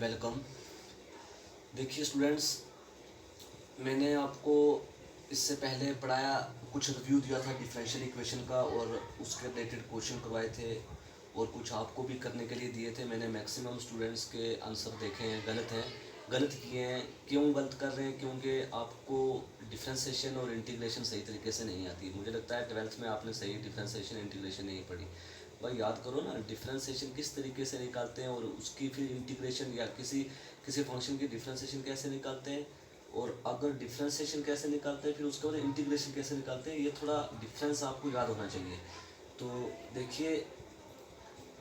Welcome. देखिए students, मैंने आपको इससे पहले पढ़ाया, कुछ रिव्यू दिया था डिफरेंशियल इक्वेशन का और उसके रिलेटेड क्वेश्चन करवाए थे और कुछ आपको भी करने के लिए दिए थे। मैंने मैक्सिमम स्टूडेंट्स के आंसर देखे हैं, गलत किए हैं। क्यों गलत कर रहे हैं? क्योंकि आपको डिफ्रेंसिएशन और इंटीग्रेशन सही तरीके से नहीं आती। मुझे लगता है 12th में आपने सही डिफ्रेंसिएशन इंटीग्रेशन नहीं पढ़ी। भाई याद करो ना, डिफ्रेंसिएशन किस तरीके से निकालते हैं और उसकी फिर इंटीग्रेशन या किसी किसी फंक्शन की डिफ्रेंसिएशन कैसे निकालते हैं, और अगर डिफ्रेंसिएशन कैसे निकालते हैं फिर उसके बाद इंटीग्रेशन कैसे निकालते हैं, ये थोड़ा डिफरेंस आपको याद होना चाहिए। तो देखिए,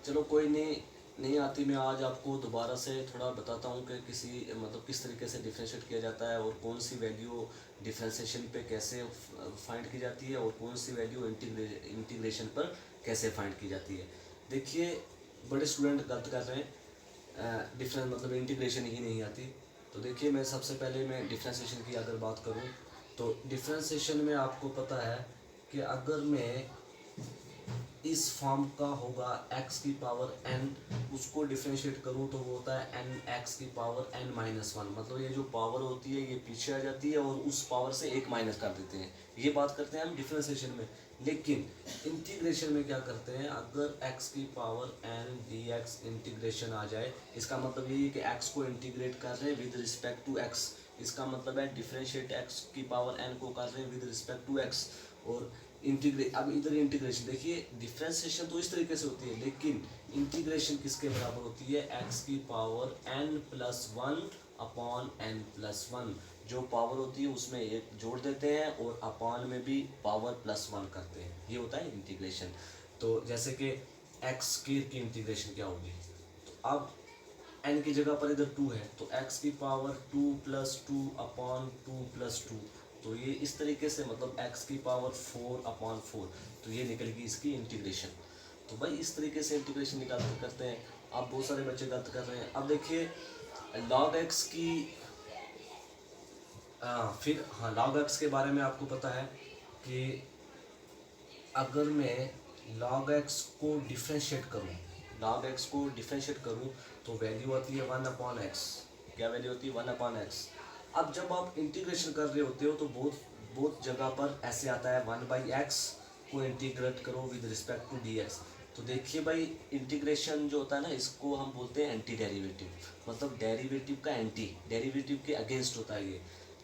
चलो कोई नहीं आती, मैं आज आपको दोबारा से थोड़ा बताता हूँ कि किस तरीके से डिफ्रेंशिएट किया जाता है और कौन सी वैल्यू डिफ्रेंशिएशन पे कैसे फाइंड की जाती है और कौन सी वैल्यू इंटीग्रेशन पर कैसे फाइंड की जाती है। देखिए, बड़े स्टूडेंट गलत कर रहे हैं, डिफरेंस मतलब इंटीग्रेशन ही नहीं आती। तो देखिए, मैं सबसे पहले मैं डिफ्रेंशिएशन की अगर बात करूँ तो डिफ्रेंशिएशन में आपको पता है कि अगर मैं इस फॉर्म का होगा x की पावर n, उसको डिफ्रेंशिएट करूँ तो वो होता है n x की पावर n माइनस वन। मतलब ये जो पावर होती है ये पीछे आ जाती है और उस पावर से एक माइनस कर देते हैं। ये बात करते हैं हम डिफ्रेंशिएशन में। लेकिन इंटीग्रेशन में क्या करते हैं, अगर x की पावर n dx इंटीग्रेशन आ जाए, इसका मतलब ये है कि x को इंटीग्रेट कर रहे हैं विद रिस्पेक्ट टू x। इसका मतलब है डिफ्रेंशिएट x की पावर n को कर रहे हैं विद रिस्पेक्ट टू x। और अब इधर इंटीग्रेशन देखिए, डिफ्रेंसिएशन तो इस तरीके से होती है, लेकिन इंटीग्रेशन किसके बराबर होती है, x की power n plus one upon n plus one. जो पावर होती है उसमें एक जोड़ देते हैं और अपॉन में भी पावर प्लस वन करते हैं, ये होता है इंटीग्रेशन। तो जैसे कि x की इंटीग्रेशन क्या होगी, तो अब n की जगह पर इधर 2 है तो x की power 2 plus two upon 2 plus two. तो ये इस तरीके से, मतलब x की पावर 4 अपॉन 4, तो ये निकलेगी इसकी इंटीग्रेशन। तो भाई इस तरीके से इंटीग्रेशन निकाल करते हैं। अब बहुत सारे बच्चे गलत कर रहे हैं। अब देखिए log x की फिर हाँ, log x के बारे में आपको पता है कि अगर मैं log x को डिफ्रेंशिएट करूँ, तो वैल्यू आती है 1 अपॉन एक्स। क्या वैल्यू होती है? 1 अपॉन एक्स। अब जब आप इंटीग्रेशन कर रहे होते हो तो बहुत जगह पर ऐसे आता है 1/x को इंटीग्रेट करो विद रिस्पेक्ट टू dx। तो देखिए भाई, इंटीग्रेशन जो होता है ना, इसको हम बोलते हैं एंटी डेरिवेटिव। मतलब डेरिवेटिव का एंटी, डेरिवेटिव के अगेंस्ट होता है ये।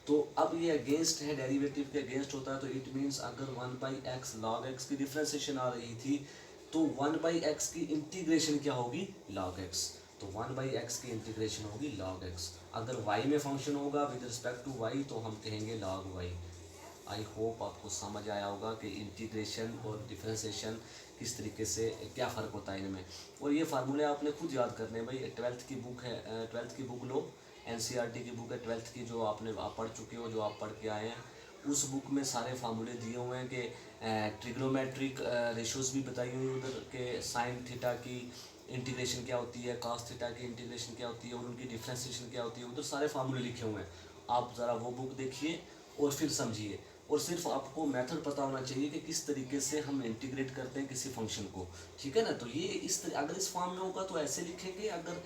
तो अब ये अगेंस्ट है, डेरिवेटिव के अगेंस्ट होता है, तो इट मीन्स अगर 1/x log x की डिफ्रेंसिएशन आ रही थी तो 1/x की इंटीग्रेशन क्या होगी, log x। तो 1/x की इंटीग्रेशन होगी log x। अगर y में फंक्शन होगा विद रिस्पेक्ट टू y तो हम कहेंगे log y। आई होप आपको समझ आया होगा कि इंटीग्रेशन और डिफ्रेंसिएशन किस तरीके से, क्या फ़र्क होता है इनमें। और ये फार्मूले आपने खुद याद करने हैं भाई। 12th की बुक है, 12th की बुक लो, एनसीईआरटी की बुक है 12th की, जो आप पढ़ चुके हो, जो आप पढ़ के आए हैं। उस बुक में सारे फार्मूले दिए हुए हैं कि ट्रिग्नोमेट्रिक रेशियोज भी बताई हुई है उधर के, साइन थीटा की इंटीग्रेशन क्या होती है, कॉस थीटा की इंटीग्रेशन क्या होती है और उनकी डिफ्रेंसिएशन क्या होती है। उधर सारे फार्मूले लिखे हुए हैं। आप ज़रा वो बुक देखिए और फिर समझिए। और सिर्फ आपको मेथड पता होना चाहिए कि किस तरीके से हम इंटीग्रेट करते हैं किसी फंक्शन को, ठीक है ना। तो ये अगर इस फॉर्म में होगा तो ऐसे लिखेंगे, अगर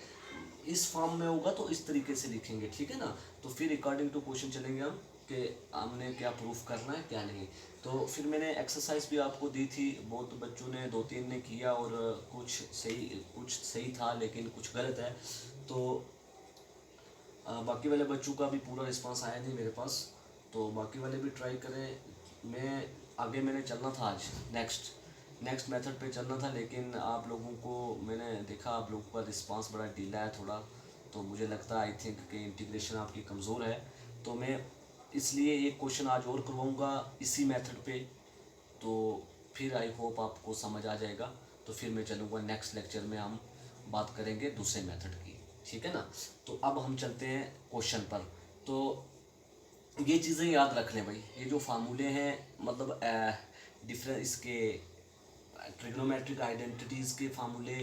इस फॉर्म में होगा तो इस तरीके से लिखेंगे, ठीक है ना। तो फिर अकॉर्डिंग टू क्वेश्चन चलेंगे हम कि हमने क्या प्रूफ करना है क्या नहीं। तो फिर मैंने एक्सरसाइज भी आपको दी थी, बहुत बच्चों ने 2-3 ने किया और कुछ सही था लेकिन कुछ गलत है। तो बाकी वाले बच्चों का भी पूरा रिस्पांस आया नहीं मेरे पास, तो बाकी वाले भी ट्राई करें। मैंने चलना था आज नेक्स्ट मेथड पे चलना था, लेकिन आप लोगों को मैंने देखा, आप लोगों का रिस्पांस बड़ा ढीला है थोड़ा। तो मुझे लगता है आई थिंक कि इंटीग्रेशन आपकी कमज़ोर है। तो मैं इसलिए एक क्वेश्चन आज और करवाऊँगा इसी मेथड पे, तो फिर आई होप आपको समझ आ जाएगा। तो फिर मैं चलूँगा नेक्स्ट लेक्चर में, हम बात करेंगे दूसरे मेथड की, ठीक है ना। तो अब हम चलते हैं क्वेश्चन पर। तो ये चीज़ें याद रख लें भाई, ये जो फार्मूले हैं, मतलब डिफरेंस इसके ट्रिग्नोमेट्रिक आइडेंटिटीज़ के फार्मूले,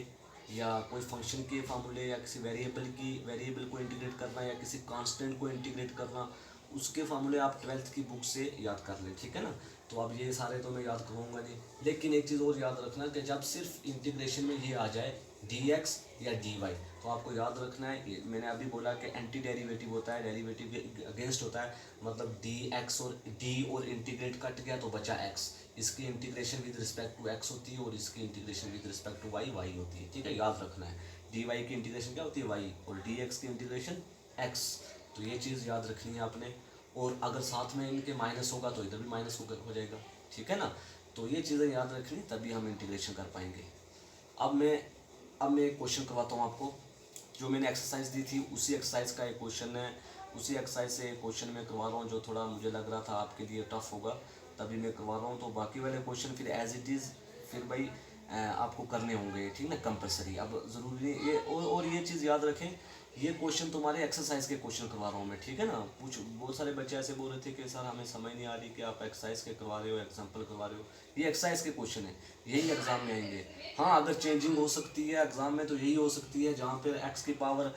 या कोई फंक्शन के फार्मूले, या किसी वेरिएबल को इंटीग्रेट करना, या किसी कांस्टेंट को इंटीग्रेट करना, उसके फार्मूले आप 12th की बुक से याद कर लें, ठीक है ना। तो अब ये सारे तो मैं याद करूँगा नहीं, लेकिन एक चीज़ और याद रखना कि जब सिर्फ इंटीग्रेशन में ये आ जाए dx या dy। तो आपको याद रखना है, मैंने अभी बोला कि एंटी डेरिवेटिव होता है, डेरिवेटिव के अगेंस्ट होता है, मतलब dx और d और इंटीग्रेट कट गया तो बचा x, इसकी integration with respect to x होती है और इसकी integration with respect to y होती है। ठीक है, याद रखना है, dy की इंटीग्रेशन क्या होती है y और dx की इंटीग्रेशन x। तो ये चीज़ याद रखनी है आपने। और अगर साथ में इनके माइनस होगा तो इधर भी माइनस हो जाएगा। ठीक है ना, तो ये चीज़ें याद रखनी, तभी हम इंटीग्रेशन कर पाएंगे। अब मैं एक क्वेश्चन करवाता हूँ आपको, जो मैंने एक्सरसाइज दी थी उसी एक्सरसाइज का एक क्वेश्चन है, उसी एक्सरसाइज से एक क्वेश्चन मैं करवा रहा हूँ जो थोड़ा मुझे लग रहा था आपके लिए टफ होगा, तभी मैं करवा रहा हूँ। तो बाकी वाले क्वेश्चन फिर एज इट इज़ फिर भाई आपको करने होंगे, ठीक ना, कंपलसरी। अब ज़रूरी नहीं ये, और ये चीज़ याद रखें, ये क्वेश्चन तुम्हारे एक्सरसाइज के क्वेश्चन करवा रहा हूँ मैं, ठीक है ना। कुछ बहुत सारे बच्चे ऐसे बोल रहे थे कि सर हमें समझ नहीं आ रही कि आप एक्सरसाइज के करवा रहे हो, एग्जाम्पल करवा रहे हो। ये एक्सरसाइज के क्वेश्चन है, यही एग्जाम में आएंगे। हाँ, अगर चेंजिंग हो सकती है एग्जाम में तो यही हो सकती है, जहाँ पर एक्स की पावर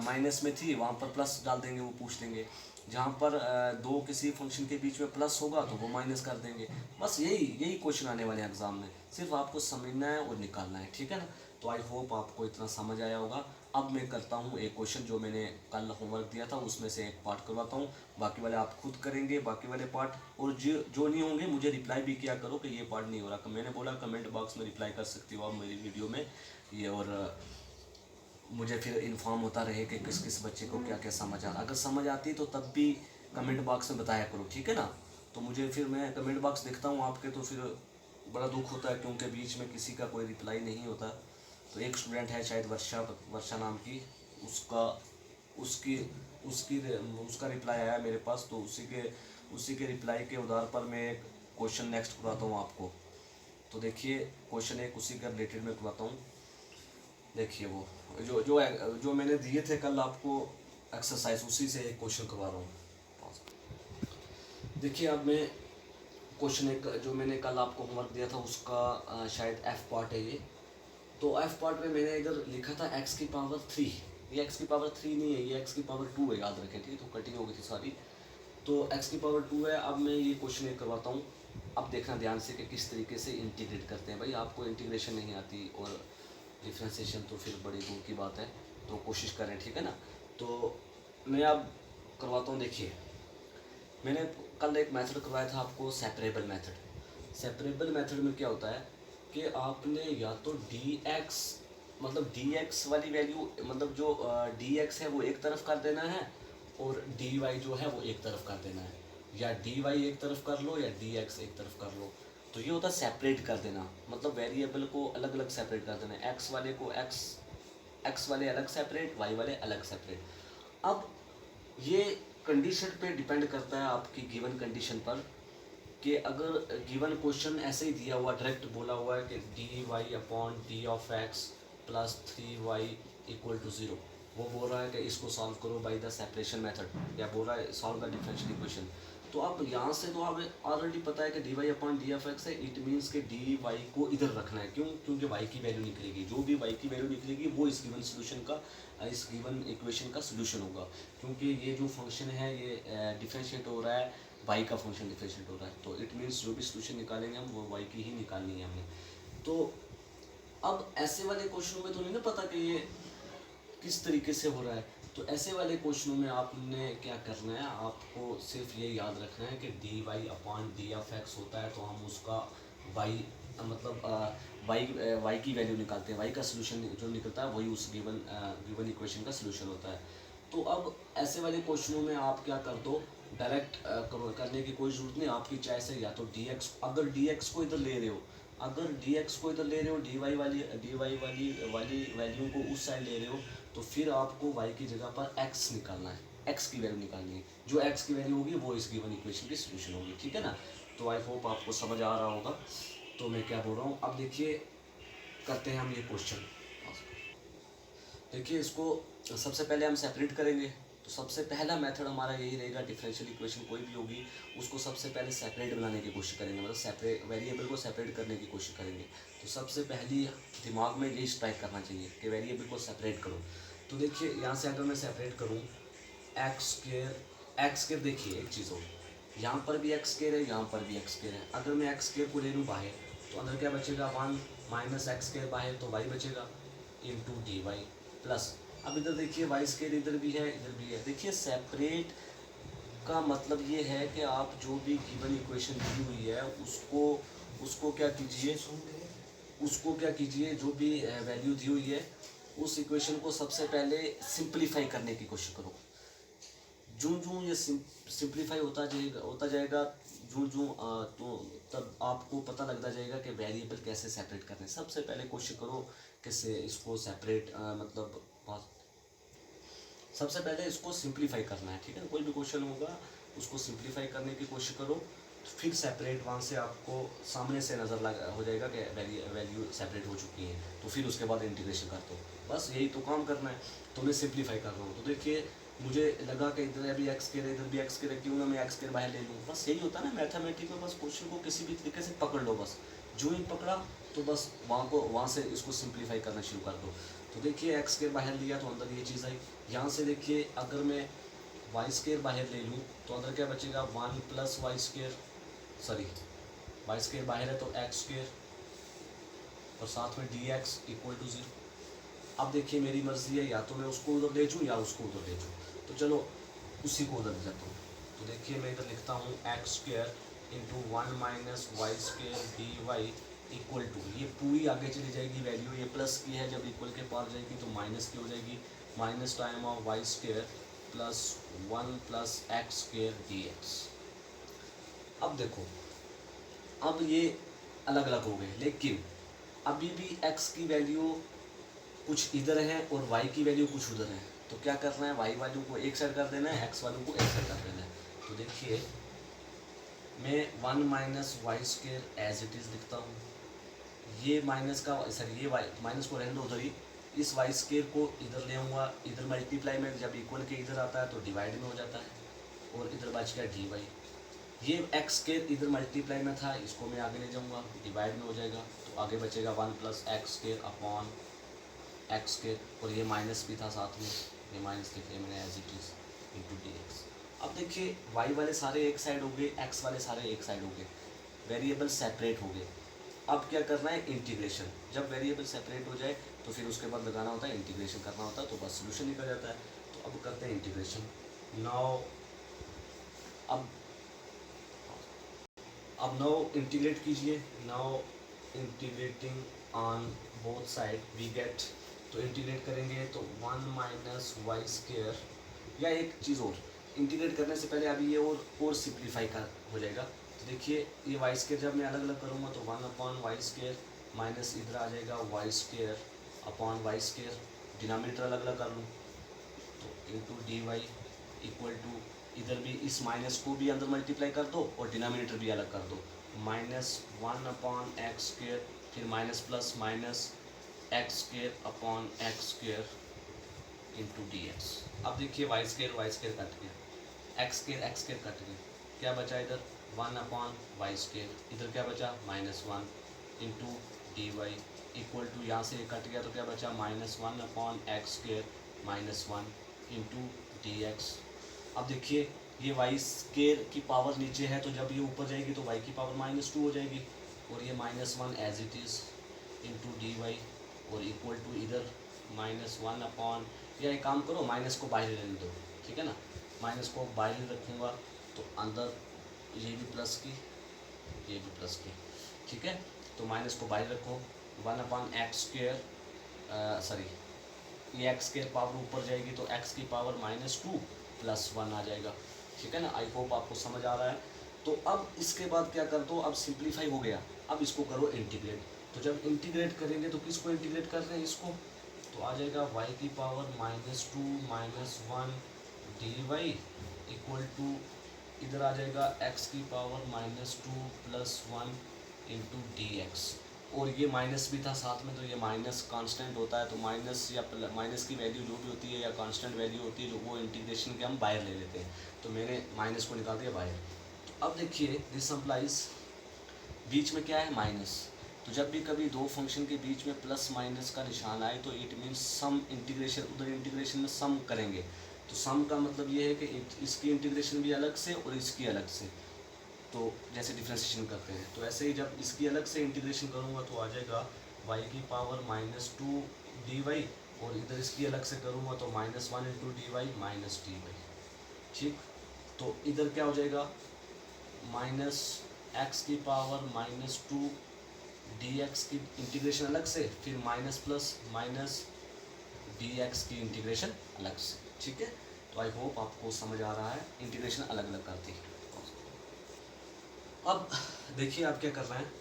माइनस में थी वहाँ पर प्लस डाल देंगे, वो पूछ देंगे। जहाँ पर दो किसी फंक्शन के बीच में प्लस होगा तो वो माइनस कर देंगे। बस यही क्वेश्चन आने वाले हैं एग्जाम में, सिर्फ आपको समझना है और निकालना है, ठीक है ना। तो आई होप आपको इतना समझ आया होगा। अब मैं करता हूँ एक क्वेश्चन जो मैंने कल होमवर्क दिया था उसमें से एक पार्ट करवाता हूँ, बाकी वाले आप खुद करेंगे बाकी वाले पार्ट। और जो नहीं होंगे मुझे रिप्लाई भी किया करो कि ये पार्ट नहीं हो रहा। मैंने बोला कमेंट बॉक्स में रिप्लाई कर सकती हो आप मेरी वीडियो में ये, और मुझे फिर इन्फॉर्म होता रहे कि किस किस बच्चे को क्या क्या समझ आ रहा। अगर समझ आती तो तब भी कमेंट बॉक्स में बताया करो, ठीक है ना। तो मुझे फिर, मैं कमेंट बॉक्स देखता हूँ आपके तो फिर बड़ा दुख होता है, क्योंकि बीच में किसी का कोई रिप्लाई नहीं होता। तो एक स्टूडेंट है शायद वर्षा नाम की, उसका उसकी उसकी उसका रिप्लाई आया मेरे पास, तो उसी के रिप्लाई के आधार पर मैं एक क्वेश्चन नेक्स्ट करवाता हूँ आपको। तो देखिए क्वेश्चन एक उसी के रिलेटेड में करवाता हूँ। देखिए वो जो मैंने दिए थे कल आपको एक्सरसाइज, उसी से एक क्वेश्चन करवा रहा हूँ। देखिए अब मैं क्वेश्चन एक जो मैंने कल आपको होमवर्क दिया था उसका शायद एफ पार्ट है ये। तो एफ पार्ट में मैंने इधर लिखा था एक्स की पावर 3, ये एक्स की पावर 3 नहीं है, ये एक्स की पावर 2 है, याद रखें, ठीक है। तो कटिंग हो गई थी सारी, तो एक्स की पावर 2 है। अब मैं ये क्वेश्चन एक करवाता हूँ, अब देखना ध्यान से कि किस तरीके से इंटीग्रेट करते हैं। भाई आपको इंटीग्रेशन नहीं आती और डिफ्रेंसिएशन तो फिर बड़ी दूर की बात है, तो कोशिश करें, ठीक है ना। तो मैं अब करवाता हूँ। देखिए मैंने कल एक मेथड करवाया था आपको, सेपरेबल मेथड। सेपरेबल मेथड में क्या होता है कि आपने या तो डी एक्स, मतलब डी एक्स वाली वैल्यू, मतलब जो डी एक्स है वो एक तरफ कर देना है और डी वाई जो है वो एक तरफ कर देना है, या डी वाई एक तरफ कर लो या डी एक्स एक तरफ कर लो। तो ये होता है सेपरेट कर देना, मतलब वेरिएबल को अलग अलग सेपरेट कर देना, एक्स वाले को एक्स वाले अलग सेपरेट, वाई वाले अलग सेपरेट। अब ये कंडीशन पे डिपेंड करता है, आपकी गिवन कंडीशन पर, कि अगर गिवन क्वेश्चन ऐसे ही दिया हुआ, डायरेक्ट बोला हुआ है कि d y upon d of x plus 3y equal to 0, वो बोल रहा है कि इसको सॉल्व करो बाय द सेपरेशन मेथड, या बोल रहा है सॉल्व द डिफरेंशियल इक्वेशन। तो अब यहाँ से तो आप ऑलरेडी पता है कि d y upon d of x है, इट मीन्स कि डी वाई को इधर रखना है। क्यों? क्योंकि वाई की वैल्यू निकलेगी, जो भी वाई की वैल्यू निकलेगी वो इस गिवन सोल्यूशन का, इस गिवन इक्वेशन का सोल्यूशन होगा। क्योंकि ये जो फंक्शन है ये डिफरेंशिएट हो रहा है, वाई का फंक्शन डिफरेंशिएट हो रहा है, तो इट मीन्स जो भी सोल्यूशन निकालेंगे हम वो वाई की ही निकालनी है हमें। तो अब ऐसे वाले क्वेश्चनों में तो नहीं ना पता कि ये किस तरीके से हो रहा है, तो ऐसे वाले क्वेश्चनों में आपने क्या करना है, आपको सिर्फ ये याद रखना है कि d y upon d of x होता है, तो हम उसका वाई, मतलब वाई की वैल्यू निकालते हैं, वाई का सोल्यूशन जो निकलता है वही उस गिवन इक्वेशन का सोल्यूशन होता है। तो अब ऐसे वाले क्वेश्चनों में आप क्या कर दो, डायरेक्ट करने की कोई ज़रूरत नहीं, आपकी चॉइस है, या तो डी एक्स, अगर डी एक्स को इधर ले रहे हो, अगर डी एक्स को इधर ले रहे हो, डी वाई वाली वैल्यू को उस साइड ले रहे हो, तो फिर आपको वाई की जगह पर एक्स निकालना है, एक्स की वैल्यू निकालनी है, जो एक्स की वैल्यू होगी वो इस गिवन इक्वेशन की सोल्यूशन होगी, ठीक है ना। तो आई होप आपको समझ आ रहा होगा। तो मैं क्या बोल रहा हूँ, अब देखिए करते हैं हम ये क्वेश्चन। देखिए इसको सबसे पहले हम सेपरेट करेंगे, तो सबसे पहला मेथड हमारा यही रहेगा, डिफरेंशियल इक्वेशन कोई भी होगी उसको सबसे पहले सेपरेट बनाने की कोशिश करेंगे, मतलब सेपरेट वेरिएबल को सेपरेट करने की कोशिश करेंगे। तो सबसे पहली दिमाग में यही स्ट्राइक करना चाहिए कि वेरिएबल को सेपरेट करो। तो देखिए यहाँ से अगर मैं सेपरेट करूँ एक्स स्केयर, देखिए एक चीज़ हो, यहाँ पर भी एक्स स्केयर है, यहाँ पर भी एक्स स्केयर है। अगर मैं एक्स स्केयर को ले लूँ बाहर, तो अंदर क्या बचेगा, 1 माइनस एक्स स्केयर बाहर, तो वाई बचेगा। इंटू डी वाई प्लस, अब इधर देखिए वाई स्केयर इधर भी है इधर भी है। देखिए सेपरेट का मतलब ये है कि आप जो भी गिवन इक्वेशन दी हुई है उसको क्या कीजिए, उसको क्या कीजिए, जो भी वैल्यू दी हुई है उस इक्वेशन को सबसे पहले सिंप्लीफाई करने की कोशिश करो। जूं जूं ये सिंप्लीफाई होता जाएगा जूं जूं तो तब आपको पता लगता जाएगा कि वेरिएबल कैसे सेपरेट करने। सबसे पहले कोशिश करो कैसे इसको सेपरेट मतलब सबसे पहले इसको सिंप्लीफाई करना है, ठीक है। कोई भी क्वेश्चन होगा उसको सिंप्लीफाई करने की कोशिश करो, फिर सेपरेट वहाँ से आपको सामने से नज़र लगा हो जाएगा कि वैल्यू सेपरेट हो चुकी है, तो फिर उसके बाद इंटीग्रेशन कर दो। बस यही तो काम करना है। तो मैं सिंप्लीफाई कर रहा हूँ, तो देखिए मुझे लगा कि इधर अभी एक्स के इधर भी एक्स के क्यों ना मैं एक्स के बाहर ले लूँ। बस यही होता है ना मैथमेटिक्स में, बस क्वेश्चन को किसी भी तरीके से पकड़ लो, बस जो ही पकड़ा तो बस वहाँ से इसको सिंप्लीफाई करना शुरू कर दो। तो देखिए एक्स के बाहर लिया तो अंदर ये चीज़ आई। यहाँ से देखिए अगर मैं वाई स्केयर बाहर ले लूँ तो अंदर क्या बचेगा, one plus y square, sorry y square बाहर है तो एक्स स्केयर और साथ में डी एक्स इक्वल टू 0। अब देखिए मेरी मर्जी है, या तो मैं उसको उधर ले जाऊँ या उसको उधर ले जाऊँ, तो चलो उसी को उधर ले जाता हूँ। तो देखिए मैं इधर लिखता हूँ x square into 1 minus y square d y equal to, ये पूरी आगे चली जाएगी वैल्यू, ये प्लस की है, जब इक्वल के पार जाएगी तो माइनस की हो जाएगी, minus time of y square plus 1 plus x square d x. अब देखो अब ये अलग अलग हो गए, लेकिन अभी भी x की वैल्यू कुछ इधर है और y की वैल्यू कुछ उधर है। तो क्या करना है, y वैल्यू को एक साइड कर देना है, x वैल्यू को एक साइड कर देना है। तो देखिए मैं 1 minus y square as it is लिखता हूँ, ये माइनस का सॉरी ये वाई माइनस को रहने दो उधर ही, इस वाई स्केयर को इधर ले आऊँगा, इधर मल्टीप्लाई में जब इक्वल के इधर आता है तो डिवाइड में हो जाता है और इधर बच गया डी वाई। ये एक्स स्केयर इधर मल्टीप्लाई में था, इसको मैं आगे ले जाऊंगा डिवाइड में हो जाएगा, तो आगे बचेगा 1 plus x square upon x square, और ये माइनस भी था साथ में, ये माइनस लिख लिया मैंने as it is into d x. अब देखिए वाई वाले सारे एक साइड हो गए, एक्स वाले सारे एक साइड हो गए, वेरिएबल सेपरेट हो गए। अब क्या करना है, इंटीग्रेशन। जब वेरिएबल सेपरेट हो जाए तो फिर उसके बाद लगाना होता है इंटीग्रेशन करना होता है, तो बस सोल्यूशन निकल जाता है। तो अब करते हैं इंटीग्रेशन। नाउ अब नाउ इंटीग्रेट कीजिए, now integrating on both side we get, तो इंटीग्रेट करेंगे तो 1 माइनस वाई स्केयर, या एक चीज़ और इंटीग्रेट करने से पहले अभी ये और सिंप्लीफाई कर हो जाएगा। तो देखिए ये वाई स्केयर जब मैं अलग अलग करूँगा तो 1 अपॉन वाई स्केयर माइनस इधर आ जाएगा y square upon y square, denominator अलग अलग कर लूँ तो into d y equal to, इधर भी इस माइनस को भी अंदर मल्टीप्लाई कर दो और डिनोमिनेटर भी अलग कर दो, माइनस 1 अपॉन एक्स स्क्वेयर, फिर minus plus minus x square upon x square into d x. अब देखिए वाई स्क्वेयर कट गया, एक्स स्क्वेयर कट गया, क्या बचा इधर 1 अपॉन वाई स्क्वेयर, इधर क्या बचा -1 into d y equal to, यहाँ से कट गया तो क्या बचा -1 upon x square -1 into d x. अब देखिए ये वाई स्केयर की पावर नीचे है, तो जब ये ऊपर जाएगी तो वाई की पावर -2 हो जाएगी, और ये -1 as it is into d y और इक्वल टू इधर -1 अपॉन, या एक काम करो माइनस को बाहर रहने दो, ठीक है ना, माइनस को बाहर रखूँगा तो अंदर ये भी प्लस की ये भी प्लस की, ठीक है। तो माइनस को बाहर रखो, 1 अपॉन एक्स स्क्वेयर, सॉरी ये एक्स स्क्वेयर पावर ऊपर जाएगी तो एक्स की पावर -2 प्लस 1 आ जाएगा, ठीक है ना। आई होप आपको समझ आ रहा है। तो अब इसके बाद क्या कर दो, अब सिंप्लीफाई हो गया, अब इसको करो इंटीग्रेट। तो जब इंटीग्रेट करेंगे तो किसको इंटीग्रेट कर रहे हैं, इसको, तो आ जाएगा y की power -2 -1 d y equal to, इधर आ जाएगा x की power -2 plus 1 into d x, और ये माइनस भी था साथ में, तो ये माइनस कांस्टेंट होता है, तो माइनस या माइनस की वैल्यू जो भी होती है या कांस्टेंट वैल्यू होती है जो वो इंटीग्रेशन के हम बाहर ले लेते हैं, तो मैंने माइनस को निकाल दिया बाहर। तो अब देखिए दिस अप्लाइज, बीच में क्या है माइनस, तो जब भी कभी दो फंक्शन के बीच में प्लस माइनस का निशान आए तो इट मीन्स सम इंटीग्रेशन, उधर इंटीग्रेशन में सम करेंगे, तो सम का मतलब ये है कि इसकी इंटीग्रेशन भी अलग से और इसकी अलग से, तो जैसे डिफ्रेंशिएशन करते हैं, तो ऐसे ही जब इसकी अलग से इंटीग्रेशन करूँगा तो आ जाएगा y की पावर -2 डी वाई, और इधर इसकी अलग से करूँगा तो -1 into d y minus d y. ठीक, तो इधर क्या हो जाएगा, माइनस एक्स की पावर -2 डी एक्स की इंटीग्रेशन अलग से, फिर minus plus minus d x की इंटीग्रेशन अलग से। ठीक है, तो आई होप आपको समझ आ रहा है इंटीग्रेशन अलग अलग करती है। अब देखिए आप क्या कर रहे हैं,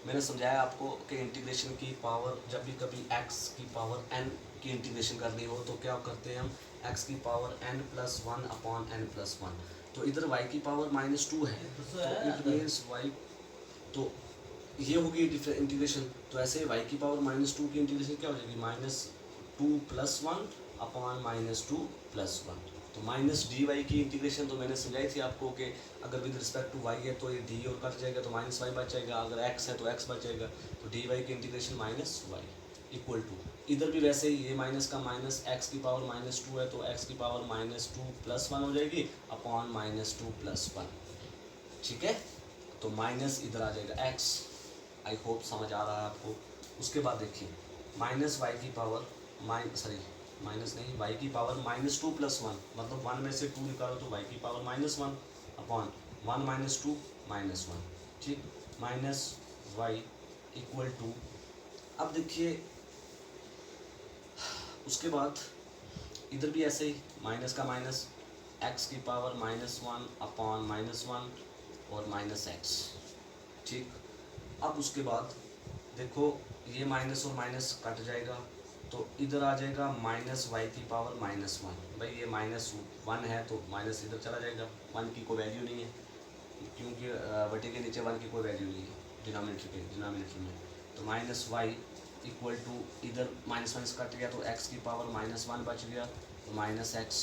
मैंने समझाया आपको कि इंटीग्रेशन की पावर, जब भी कभी x की पावर n की इंटीग्रेशन करनी हो तो क्या करते हैं हम, x की पावर n+1 अपॉन n+1। तो इधर y की पावर -2 है, तो इट मीन्स y, तो ये होगी इंटीग्रेशन। तो ऐसे y की पावर -2 की इंटीग्रेशन क्या हो जाएगी, -2+1 अपॉन -2+1। तो माइनस डी वाई की इंटीग्रेशन तो मैंने समझाई थी आपको कि अगर विद रिस्पेक्ट टू वाई है तो ये डी और कट जाएगा तो माइनस वाई बच जाएगा, अगर एक्स है तो एक्स बच जाएगा, तो डी वाई की integration minus y equal to, इधर भी वैसे ही ये माइनस का माइनस एक्स की पावर -2 है तो एक्स की पावर -2+1 हो जाएगी अपॉन -2+1। ठीक है, तो माइनस इधर आ जाएगा एक्स। आई होप समझ आ रहा है आपको। उसके बाद देखिए माइनस वाई की पावर माइनस नहीं, वाई की पावर -2+1, मतलब 1 में से 2 निकालो तो वाई की पावर -1 अपॉन 1 - 2 -1। ठीक, माइनस वाई इक्वल टू, अब देखिए उसके बाद इधर भी ऐसे ही माइनस का माइनस एक्स की पावर -1 अपॉन -1 और माइनस एक्स। ठीक, अब उसके बाद देखो ये माइनस और माइनस कट जाएगा तो इधर आ जाएगा माइनस वाई की पावर -1। भाई ये -1 है तो माइनस इधर चला जाएगा, 1 की कोई वैल्यू नहीं है क्योंकि बटे के नीचे 1 की कोई वैल्यू नहीं है डिनोमिनेटर में। तो माइनस वाई इक्वल टू, इधर माइनस माइनस कट गया तो एक्स की पावर -1 बच गया तो माइनस एक्स।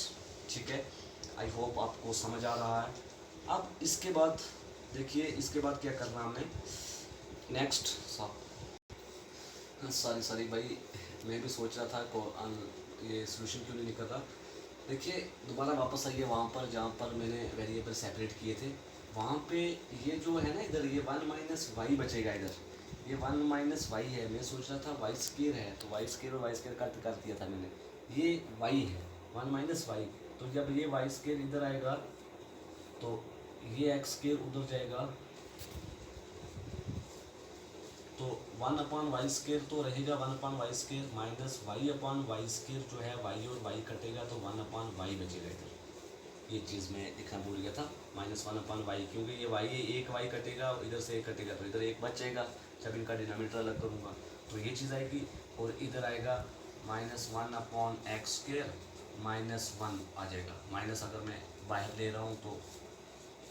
ठीक है, आई होप आपको समझ आ रहा है। अब इसके बाद देखिए, इसके बाद क्या करना हमने नेक्स्ट, सॉरी भाई, मैं भी सोच रहा था को ये सोल्यूशन क्यों नहीं निकल रहा। देखिए दोबारा वापस आइए वहाँ पर जहाँ पर मैंने वेरिएबल सेपरेट किए थे, वहाँ पे ये जो है ना इधर ये 1 - वाई बचेगा, इधर ये 1 - वाई है। मैं सोच रहा था वाई स्केयर है तो वाई स्केयर और वाई स्केयर कट कर दिया था मैंने, ये वाई है 1 - वाई। तो जब ये वाई स्केयर इधर आएगा तो ये एक्स स्केयर उधर जाएगा, तो 1/वाई स्केयर तो रहेगा 1/वाई स्केयर माइनस वाई स्केयर जो है वाई और वाई कटेगा तो 1/वाई बचेगा इधर। ये चीज़ मैं लिखना भूल गया था, -1/वाई, क्योंकि ये वाई एक वाई कटेगा इधर से एक कटेगा तो इधर एक बच जाएगा जब इनका डिनोमिनेटर अलग करूँगा तो ये चीज़ आएगी। और इधर आएगा -1/x² -1 आ जाएगा, माइनस अगर मैं बाहर ले रहा हूँ तो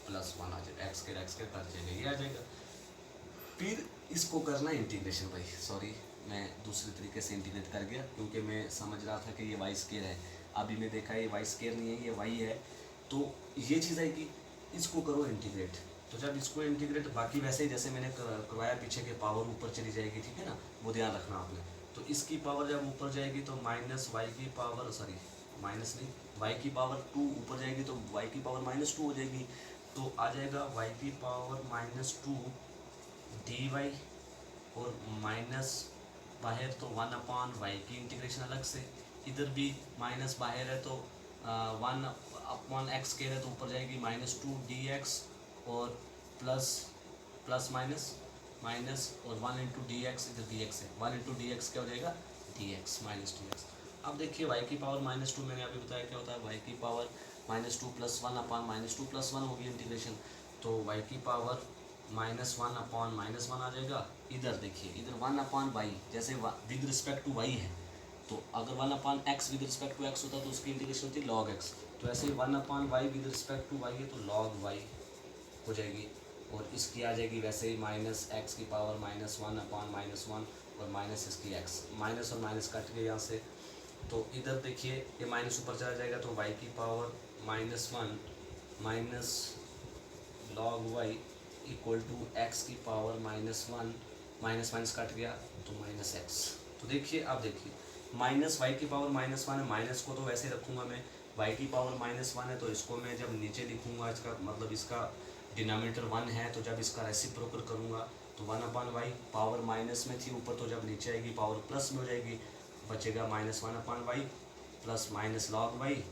+1 आ जाएगा, x² कट जाएगा, ये आ जाएगा। फिर इसको करना इंटीग्रेशन, भाई सॉरी मैं दूसरे तरीके से इंटीग्रेट कर गया क्योंकि मैं समझ रहा था कि ये वाई स्केयर है, अभी मैं देखा ये वाई स्केयर नहीं है ये वाई है, तो ये चीज़ आएगी। इसको करो इंटीग्रेट, तो जब इसको इंटीग्रेट बाकी वैसे ही जैसे मैंने करवाया पीछे के पावर ऊपर चली जाएगी, ठीक है ना, वो ध्यान रखना आपने। तो इसकी पावर जब ऊपर जाएगी तो माइनस वाई की पावर, सॉरी माइनस नहीं, वाई की पावर 2 ऊपर जाएगी तो वाई की पावर -2 हो जाएगी, तो आ जाएगा वाई की पावर -2 डी वाई, और माइनस बाहर तो 1/वाई की इंटीग्रेशन अलग से, इधर भी माइनस बाहर है तो 1/x के है तो ऊपर जाएगी -2 dx और प्लस माइनस और 1 इंटू डी एक्स, इधर dx है 1 इंटू डी एक्स क्या हो जाएगा dx -dx। अब देखिए y की पावर -2 मैंने अभी बताया क्या होता है, y की पावर -2 + 1/-2 + 1 होगी इंटीग्रेशन, तो y की पावर -1/-1 आ जाएगा। इधर देखिए इधर 1/y, जैसे विद रिस्पेक्ट टू y है तो अगर 1/x with respect to x होता तो उसकी इंटीग्रेशन होती log x, तो ऐसे ही 1/y with respect to y है तो log y हो जाएगी, और इसकी आ जाएगी वैसे ही -x की पावर -1/-1 और माइनस इसकी x, माइनस और माइनस कट गए यहाँ से, तो इधर देखिए ये माइनस ऊपर चला जाएगा तो y की power -1 minus log y equal to x की पावर -1, माइनस माइनस कट गया तो -x। तो देखिए अब देखिए माइनस वाई की पावर -1 है, माइनस को तो वैसे रखूँगा मैं, y की पावर -1 है तो इसको मैं जब नीचे लिखूँगा इसका मतलब इसका डिनोमिनेटर 1 है तो जब इसका रेसिप्रोकल करूँगा तो 1/y पावर माइनस में थी ऊपर, तो जब नीचे आएगी पावर प्लस में हो जाएगी, बचेगा -1/y plus minus log y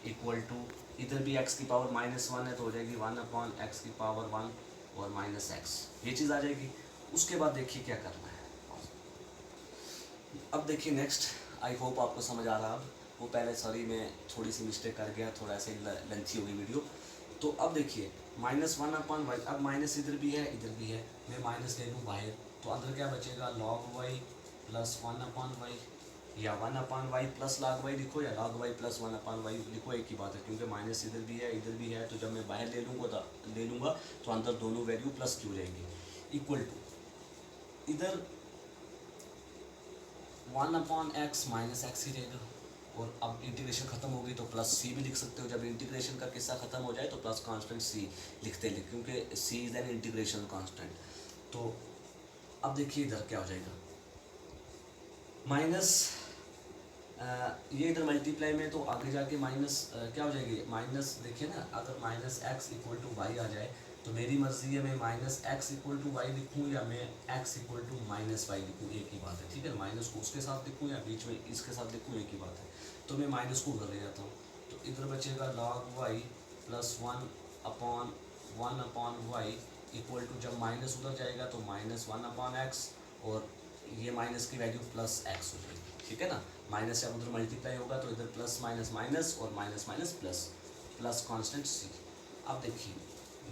equal to, इधर भी x की पावर -1 है तो हो जाएगी 1/x की पावर 1 और माइनस x, ये चीज़ आ जाएगी। उसके बाद देखिए क्या करना है। अब देखिए नेक्स्ट, आई होप आपको समझ आ रहा अब, वो पहले सॉरी मैं थोड़ी सी मिस्टेक कर गया, थोड़ा ऐसे लेंथी हो गई वीडियो। तो अब देखिए -1/y, अब माइनस इधर भी है इधर भी है, मैं माइनस ले लूँ बाहर, तो अंदर क्या बचेगा log y प्लस 1/y, या 1/y प्लस log y लिखो या log y प्लस 1/y लिखो, एक ही बात है, क्योंकि माइनस इधर भी है, तो जब मैं बाहर ले लूँगा तो अंदर दोनों वैल्यू प्लस की हो जाएंगी, इक्वल टू इधर 1/x माइनस एक्स ही रहेगा। और अब इंटीग्रेशन खत्म होगी तो प्लस सी भी लिख सकते हो, जब इंटीग्रेशन का किस्सा खत्म हो जाए तो प्लस कांस्टेंट सी लिखते हैं, क्योंकि सी इज एन इंटीग्रेशन कांस्टेंट। तो अब देखिए इधर क्या हो जाएगा, माइनस ये इधर मल्टीप्लाई में, तो आगे जाके माइनस क्या हो जाएगी, माइनस देखिए ना, अगर minus x equal to y आ जाए तो मेरी मर्जी है मैं minus x equal to y लिखूँ या मैं x equal to minus y लिखूँ, एक ही बात है, ठीक है। माइनस को उसके साथ लिखूँ या बीच में इसके साथ लिखूँ, एक ही बात है। तो मैं माइनस को उधर ले जाता हूँ, तो इधर बचेगा log y plus 1/1/y equal to, जब माइनस उधर जाएगा तो -1/x, और ये माइनस की वैल्यू प्लस एक्स हो जाएगी, ठीक है ना। माइनस जब उधर मल्टीप्लाई होगा तो इधर प्लस माइनस माइनस और minus minus plus, plus constant c. अब देखिए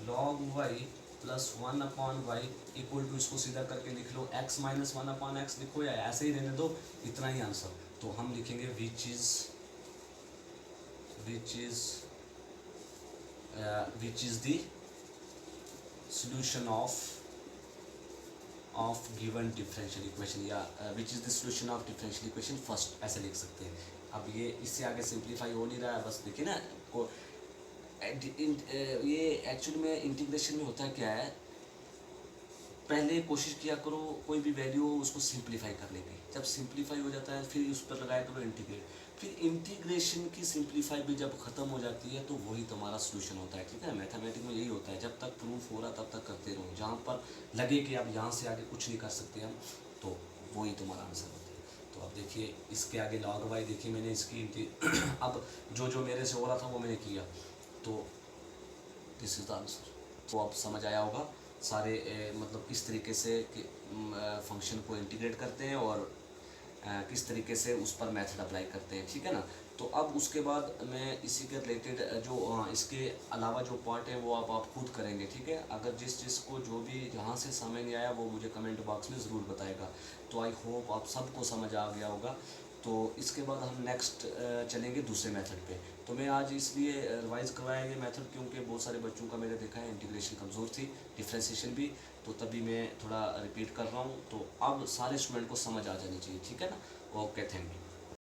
log y plus 1/y equal to, इसको सीधा करके लिख लो x माइनस 1/x लिखो या ऐसे ही रहने दो, इतना ही आंसर। तो हम लिखेंगे which is the solution of given differential equation, या which is the solution of differential equation first, ऐसे लिख सकते हैं। अब ये इससे आगे सिंप्लीफाई हो नहीं रहा है, बस देखिए ना को ये एक्चुअली में इंटीग्रेशन में होता क्या है, पहले कोशिश किया करो कोई भी वैल्यू हो उसको सिंप्लीफाई करने की, जब सिंप्लीफाई हो जाता है फिर उस पर लगाया करो इंटीग्रेट, फिर इंटीग्रेशन की सिंप्लीफाई भी जब खत्म हो जाती है तो वही तुम्हारा सोल्यूशन होता है, ठीक है। मैथमेटिक्स में यही होता है, जब तक प्रूफ हो रहा तब तक करते रहो, जहाँ पर लगे कि अब यहाँ से आगे कुछ नहीं कर सकते हम, तो वही तुम्हारा आंसर होता है। तो अब देखिए इसके आगे log y, देखिए मैंने इसकी अब जो मेरे से हो रहा था वो मैंने किया, तो दिस इज द आंसर। तो अब समझ आया होगा सारे मतलब किस तरीके से फंक्शन को इंटीग्रेट करते हैं और किस तरीके से उस पर मेथड अप्लाई करते हैं, ठीक है ना। तो अब उसके बाद मैं इसी के रिलेटेड जो इसके अलावा जो पार्ट है वो आप खुद करेंगे, ठीक है। अगर जिस को जो भी यहाँ से समझ नहीं आया वो मुझे कमेंट बॉक्स में ज़रूर बताएगा। तो आई होप आप सबको समझ आ गया होगा। तो इसके बाद हम नेक्स्ट चलेंगे दूसरे मेथड पे। तो मैं आज इसलिए रिवाइज़ करवाया ये मेथड क्योंकि बहुत सारे बच्चों का मैंने देखा है इंटीग्रेशन कमज़ोर थी, डिफ्रेंशिएशन भी, तो तभी मैं थोड़ा रिपीट कर रहा हूँ। तो अब सारे स्टूडेंट को समझ आ जानी चाहिए, ठीक है ना। Okay, thank you.